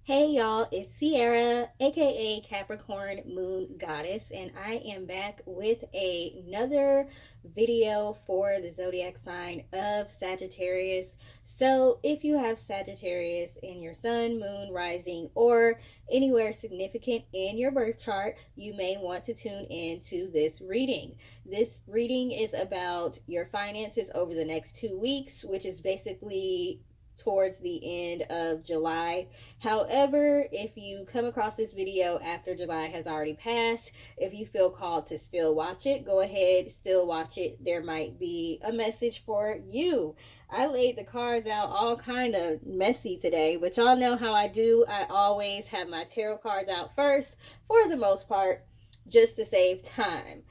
Hey y'all, it's Sierra, aka Capricorn Moon Goddess, and I am back with another video for the zodiac sign of Sagittarius. So, if you have Sagittarius in your sun, moon, rising, or anywhere significant in your birth chart, you may want to tune into this reading. This reading is about your finances over the next 2 weeks, which is basically towards the end of July. However, if you come across this video after July has already passed, if you feel called to still watch it, go ahead, still watch it. There might be a message for you. I laid the cards out all kind of messy today, but y'all know how I do. I always have my tarot cards out first for the most part, just to save time.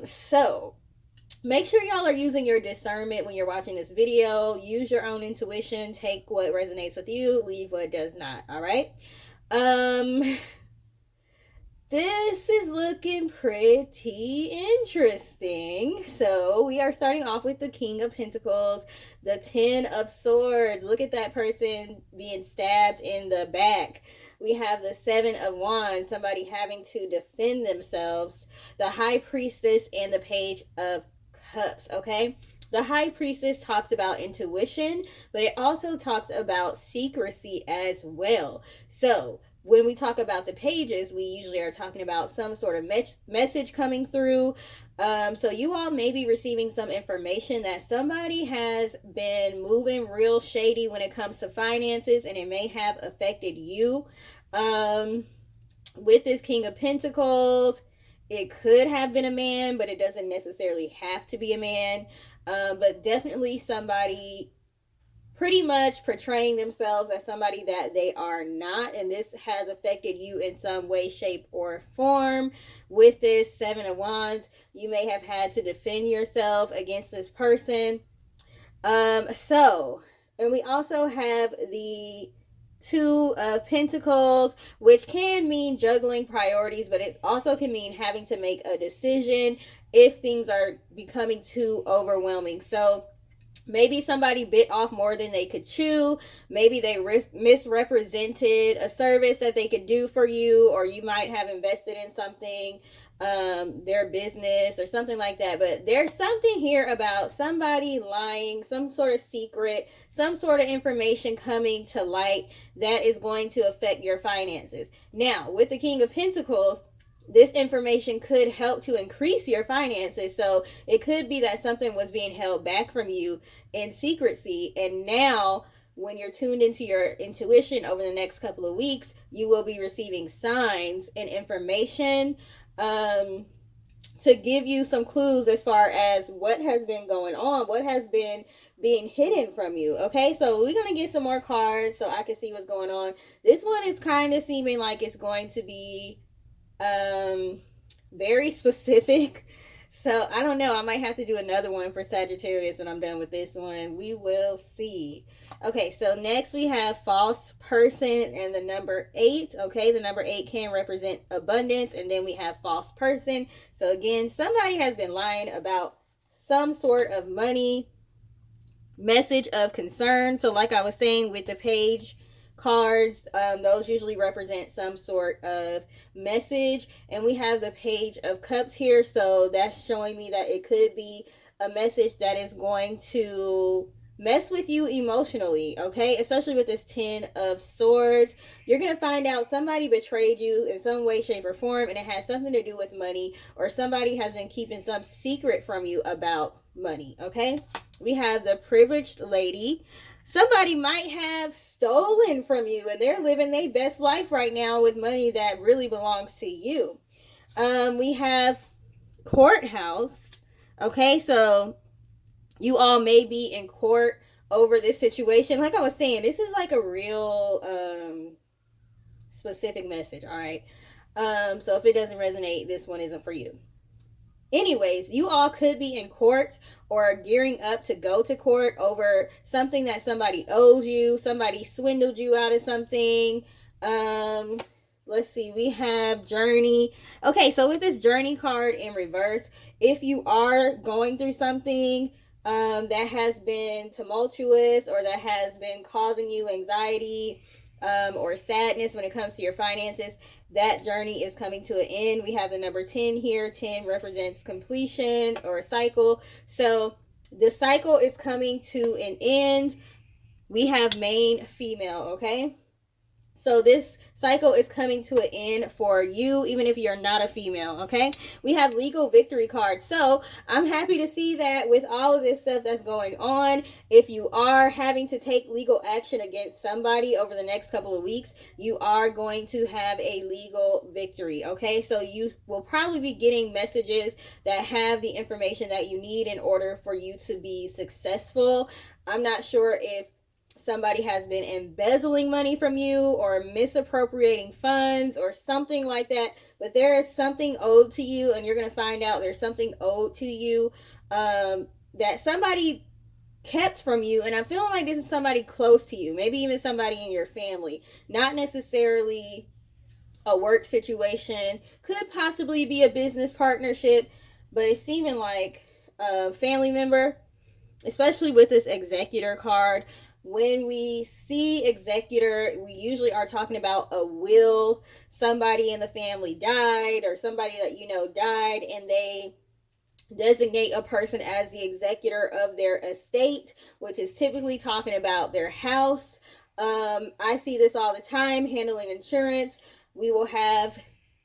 So make sure y'all are using your discernment when you're watching this video. Use your own intuition. Take what resonates with you, leave what does not. All right. um this is looking pretty interesting. So we are starting off with the King of Pentacles, the Ten of Swords. Look at that person being stabbed in the back. We have the Seven of Wands, somebody having to defend themselves, the High Priestess, and the Page of Cups. Okay, the High Priestess talks about intuition, but it also talks about secrecy as well. So when we talk about the pages, we usually are talking about some sort of message coming through. So you all may be receiving some information that somebody has been moving real shady when it comes to finances, and it may have affected you. With this King of Pentacles, it could have been a man, but it doesn't necessarily have to be a man. But definitely somebody pretty much portraying themselves as somebody that they are not, and this has affected you in some way, shape, or form. With this Seven of Wands, you may have had to defend yourself against this person. And we also have the Two of Pentacles, which can mean juggling priorities, but it also can mean having to make a decision if things are becoming too overwhelming. So maybe somebody bit off more than they could chew. Maybe they misrepresented a service that they could do for you, or you might have invested in something, their business or something like that. But there's something here about somebody lying, some sort of secret, some sort of information coming to light that is going to affect your finances. Now, with the King of Pentacles, this information could help to increase your finances. So it could be that something was being held back from you in secrecy, and now when you're tuned into your intuition over the next couple of weeks, you will be receiving signs and information, to give you some clues as far as what has been going on, what has been being hidden from you. Okay, so we're going to get some more cards so I can see what's going on. This one is kind of seeming like it's going to be very specific. So I don't know, I might have to do another one for Sagittarius when I'm done with this one. We will see. Okay, so next we have false person and the number 8. Okay, the number 8 can represent abundance, and then we have false person. So again, somebody has been lying about some sort of money, message of concern. So like I was saying with the page cards, those usually represent some sort of message. And we have the Page of Cups here, so that's showing me that it could be a message that is going to mess with you emotionally. Okay, especially with this Ten of Swords, you're gonna find out somebody betrayed you in some way, shape, or form, and it has something to do with money, or somebody has been keeping some secret from you about money. Okay, we have the Privileged Lady. Somebody might have stolen from you, and they're living their best life right now with money that really belongs to you. We have Courthouse. Okay, so you all may be in court over this situation. Like I was saying, this is like a real specific message. All right. So if it doesn't resonate, this one isn't for you. Anyways, you all could be in court or gearing up to go to court over something that somebody owes you. Somebody swindled you out of something. Let's see, we have Journey. Okay, so with this Journey card in reverse, if you are going through something that has been tumultuous or that has been causing you anxiety, or sadness when it comes to your finances, that journey is coming to an end. We have the number 10 here. 10 represents completion or a cycle. So the cycle is coming to an end. We have main female, okay? So this cycle is coming to an end for you, even if you're not a female, okay? We have legal victory cards. So I'm happy to see that with all of this stuff that's going on, if you are having to take legal action against somebody over the next couple of weeks, you are going to have a legal victory, okay? So you will probably be getting messages that have the information that you need in order for you to be successful. I'm not sure if somebody has been embezzling money from you or misappropriating funds or something like that, but there is something owed to you, and you're going to find out there's something owed to you that somebody kept from you. And I'm feeling like this is somebody close to you, maybe even somebody in your family, not necessarily a work situation, could possibly be a business partnership, but it's seeming like a family member, especially with this executor card. When we see executor, we usually are talking about a will. Somebody in the family died, or somebody that you know died, and they designate a person as the executor of their estate, which is typically talking about their house. I see this all the time handling insurance. We will have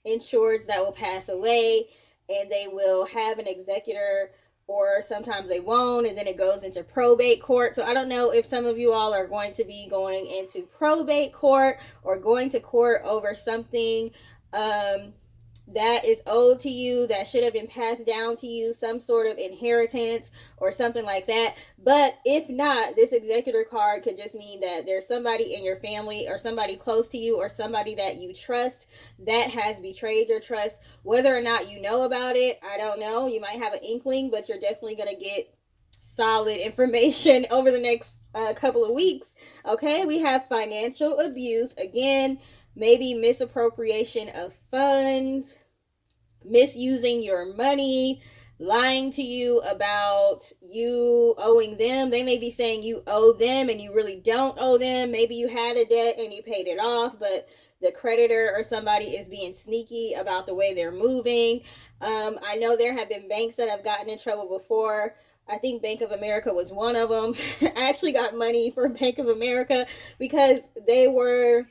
insureds that will pass away, and they will have an executor, or sometimes they won't, and then it goes into probate court. So I don't know if some of you all are going to be going into probate court or going to court over something that is owed to you, that should have been passed down to you, some sort of inheritance or something like that. But if not, this executor card could just mean that there's somebody in your family or somebody close to you or somebody that you trust that has betrayed your trust. Whether or not you know about it, I don't know. You might have an inkling, but you're definitely going to get solid information over the next couple of weeks. Okay, we have financial abuse. Again, maybe misappropriation of funds, misusing your money, lying to you about you owing them. They may be saying you owe them and you really don't owe them. Maybe you had a debt and you paid it off, but the creditor or somebody is being sneaky about the way they're moving. I know there have been banks that have gotten in trouble before. I think Bank of America was one of them. I actually got money for Bank of America because they were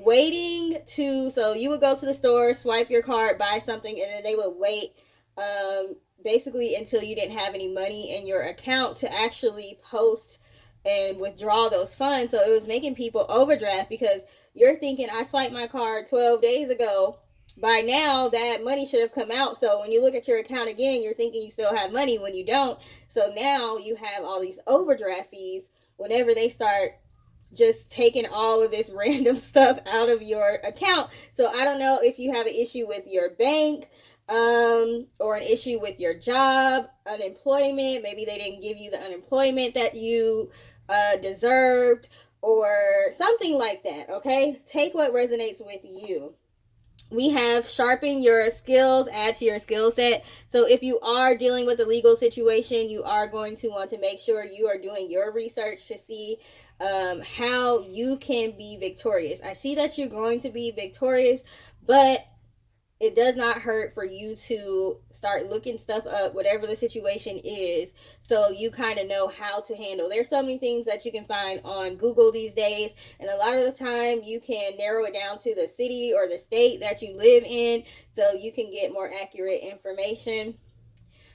waiting to, so you would go to the store, swipe your card, buy something, and then they would wait basically until you didn't have any money in your account to actually post and withdraw those funds. So it was making people overdraft because you're thinking, I swiped my card 12 days ago. By now, that money should have come out. So when you look at your account again, you're thinking you still have money when you don't. So now you have all these overdraft fees whenever they start just taking all of this random stuff out of your account. So I don't know if you have an issue with your bank, or an issue with your job, unemployment. Maybe they didn't give you the unemployment that you deserved, or something like that. Okay, take what resonates with you. We have sharpen your skills, add to your skill set. So if you are dealing with a legal situation, you are going to want to make sure you are doing your research to see how you can be victorious. I see that you're going to be victorious, but it does not hurt for you to start looking stuff up, whatever the situation is, so you kind of know how to handle. There's so many things that you can find on Google these days, and a lot of the time you can narrow it down to the city or the state that you live in, so you can get more accurate information.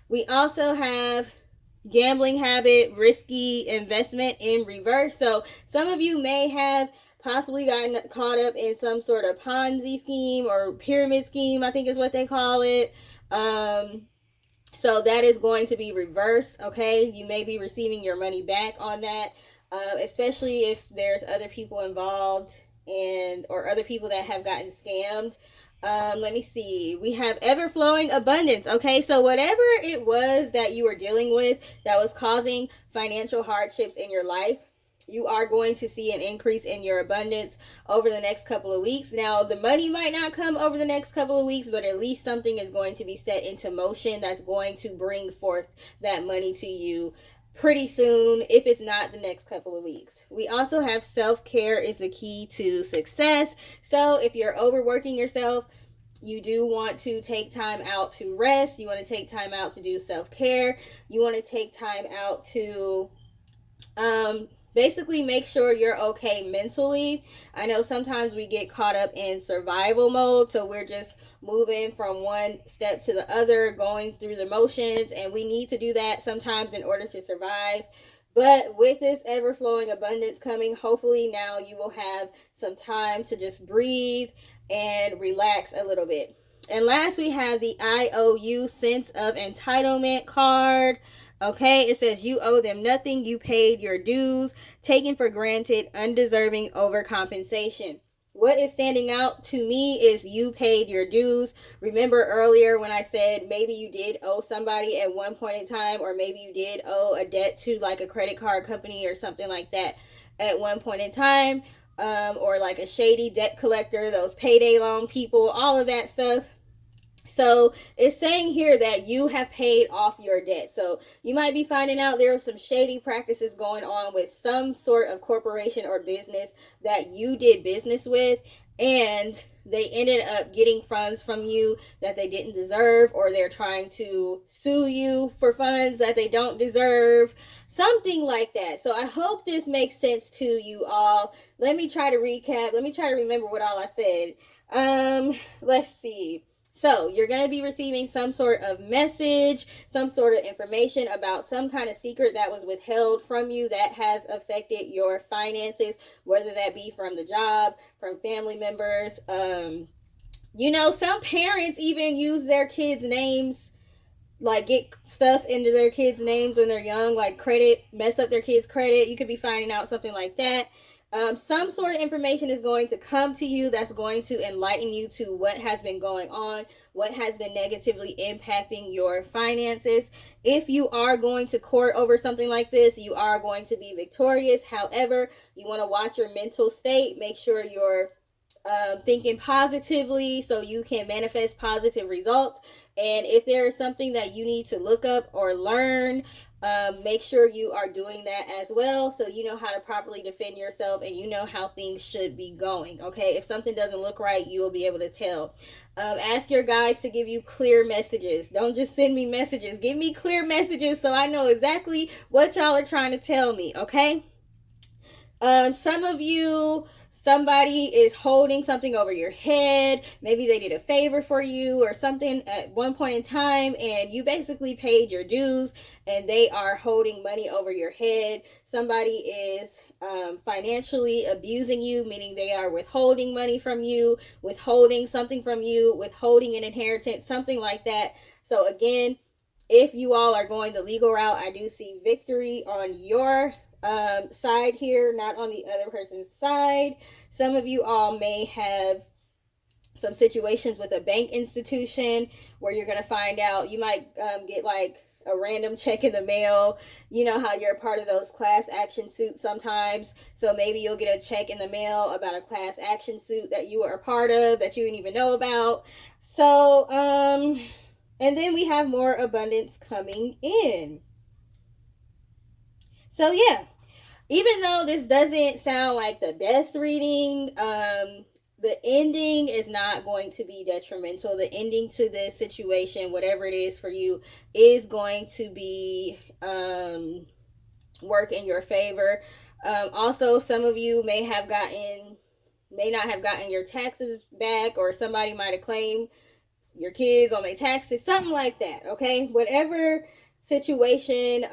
We also have gambling habit, risky investment in reverse. So some of you may have possibly gotten caught up in some sort of Ponzi scheme or pyramid scheme, I think is what they call it. So that is going to be reversed, okay? You may be receiving your money back on that, especially if there's other people involved or other people that have gotten scammed. Let me see. We have ever-flowing abundance. Okay, so whatever it was that you were dealing with that was causing financial hardships in your life, you are going to see an increase in your abundance over the next couple of weeks. Now, the money might not come over the next couple of weeks, but at least something is going to be set into motion that's going to bring forth that money to you pretty soon, if it's not the next couple of weeks. We also have self-care is the key to success. So if you're overworking yourself, you do want to take time out to rest. You want to take time out to do self-care. You want to take time out to basically make sure you're okay mentally. I know sometimes we get caught up in survival mode, so we're just moving from one step to the other, going through the motions, and we need to do that sometimes in order to survive. But with this ever flowing abundance coming, hopefully now you will have some time to just breathe and relax a little bit. And last, we have the IOU sense of entitlement card. Okay, it says you owe them nothing, you paid your dues, taken for granted, undeserving overcompensation. What is standing out to me is you paid your dues. Remember earlier when I said maybe you did owe somebody at one point in time, or maybe you did owe a debt to like a credit card company or something like that at one point in time, or like a shady debt collector, those payday loan people, all of that stuff. So it's saying here that you have paid off your debt. So you might be finding out there are some shady practices going on with some sort of corporation or business that you did business with, and they ended up getting funds from you that they didn't deserve, or they're trying to sue you for funds that they don't deserve. Something like that. So I hope this makes sense to you all. Let me try to recap. Let me try to remember what all I said. Let's see. So you're going to be receiving some sort of message, some sort of information about some kind of secret that was withheld from you that has affected your finances, whether that be from the job, from family members. Some parents even use their kids' names, like get stuff into their kids' names when they're young, like credit, mess up their kids' credit. You could be finding out something like that. Some sort of information is going to come to you that's going to enlighten you to what has been going on, what has been negatively impacting your finances. If you are going to court over something like this, you are going to be victorious. However, you want to watch your mental state. Make sure you're thinking positively so you can manifest positive results. And if there is something that you need to look up or learn, make sure you are doing that as well, so you know how to properly defend yourself and you know how things should be going. Okay, if something doesn't look right, you will be able to tell. Ask your guides to give you clear messages. Don't just send me messages. Give me clear messages so I know exactly what y'all are trying to tell me. Okay. Some of you, somebody is holding something over your head. Maybe they did a favor for you or something at one point in time, and you basically paid your dues and they are holding money over your head. Somebody is financially abusing you, meaning they are withholding money from you, withholding something from you, withholding an inheritance, something like that. So again, if you all are going the legal route, I do see victory on your side here, not on the other person's side. Some of you all may have some situations with a bank institution where you're going to find out, you might get like a random check in the mail. You know how you're a part of those class action suits sometimes, so maybe you'll get a check in the mail about a class action suit that you were a part of that you didn't even know about. So and then we have more abundance coming in. So yeah, even though this doesn't sound like the best reading, the ending is not going to be detrimental. The ending to this situation, whatever it is for you, is going to be work in your favor. Also, some of you may not have gotten your taxes back, or somebody might have claimed your kids on their taxes, something like that. Okay, whatever situation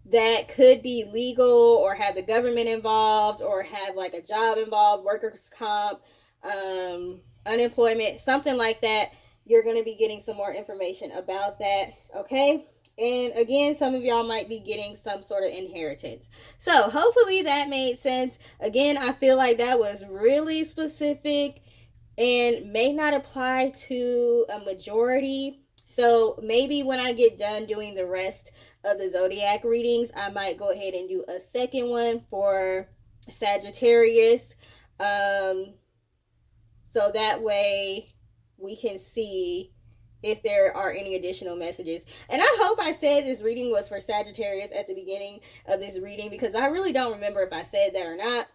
that could be legal or have the government involved or have like a job involved, workers' comp, unemployment, something like that. You're going to be getting some more information about that. Okay. And again, some of y'all might be getting some sort of inheritance. So hopefully that made sense. Again, I feel like that was really specific and may not apply to a majority. So maybe when I get done doing the rest of the zodiac readings, I might go ahead and do a second one for Sagittarius. So that way we can see if there are any additional messages. And I hope I said this reading was for Sagittarius at the beginning of this reading, because I really don't remember if I said that or not.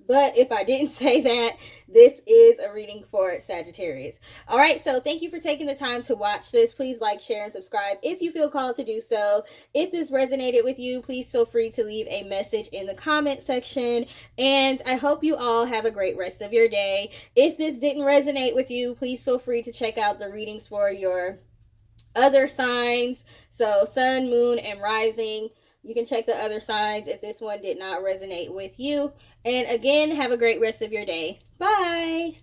But if I didn't say that, this is a reading for Sagittarius. All right, so thank you for taking the time to watch this. Please like, share, and subscribe if you feel called to do so. If this resonated with you, please feel free to leave a message in the comment section. And I hope you all have a great rest of your day. If this didn't resonate with you, please feel free to check out the readings for your other signs. So sun, moon, and rising. You can check the other signs if this one did not resonate with you. And again, have a great rest of your day. Bye.